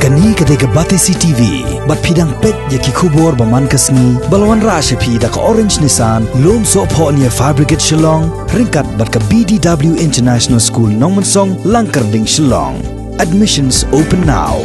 Kani kadega Batesi TV, bat pidang pet yaki kubor baman kasni, balawan rasha pi da ka Orange Nissan, lom so po niya Fabricate Shillong, ringkat bat ka BDW International School Nongmansong, Langkarding Shillong. Admissions open now.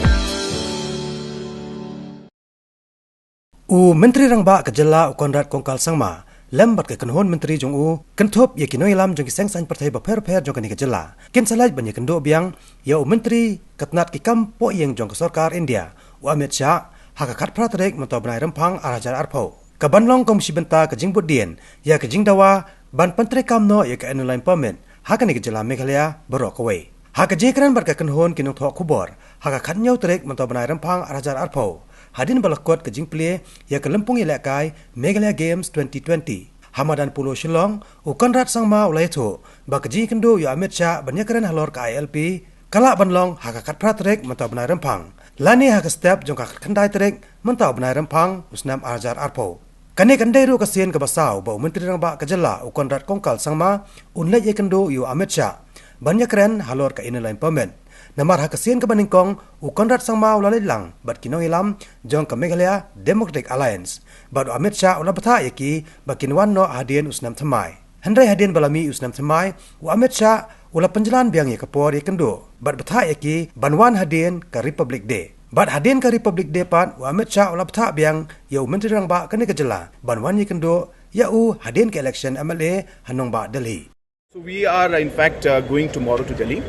Menteri Rangba kejala Conrad kongkal Sangma, lembat ke kenhon Menteri jong kentop ye kinoi lam jong kiseng san partai baper jong kani kejala. Ken salaj banyak kendo biang ya Menteri ketnat ki kampo yang jong ke sarkar India. Amit Shah hakakat pratrek mentau benai Rymphang arajar arpau. Kabanlong komisi benta ke jing budien ya ke jing dawa ban pentri kamno ya ke annual employment hakani kejala Meghalaya berok away. Haka Ïakren bar ke kenhon kinong thok kubor hakakat nyau trek mentau benai Rymphang arajar arpau. Hadin balakot ke jing play ya ke lempung ilakai Meghalaya Games 2020. Hamadan pulau Shillong Conrad Sangma ulai tu bak jing kendo ya Amit Shah Ïakren halor ke ILP kalak banlong hakakat pratrek mentau benai Rymphang. Lani hak step jong kakat kendai trek mentau benai Rymphang usnam arajar arpau. Kani kandai ru kasian ke basau bau Menteri Rangba kejala Conrad kongkal Sangma unlai ye kendo ya Amit Shah Ïakren halor ke inelai payment. Namar hakasian ke baningkong Conrad Sangma ulalai lang bat kinong ilam jong ke Meghalaya Democratic Alliance bat Amit Shah ulah betha yaki bakinwan no hadien usnam thamai. Handai hadien balami usnam thamai Amit Shah ulah penjalan biang ye kapor ye kendo bat betha yaki banwan hadien ke Republic Day. Bat hadien ke Republic Day pat Amit Shah ulah betha biang ye Menteri Rangba kani kejala banwan ye kendo ya hadien ke election MLA hanong ba Delhi. So we are in fact going tomorrow to Delhi.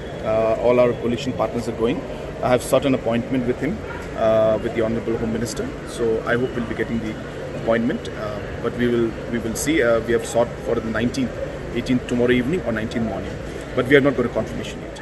All our coalition partners are going. I have sought an appointment with him, with the Honourable Home Minister. So I hope we'll be getting the appointment. But we will see. We have sought for the 19th, 18th tomorrow evening or 19th morning. But we have not got a confirmation yet.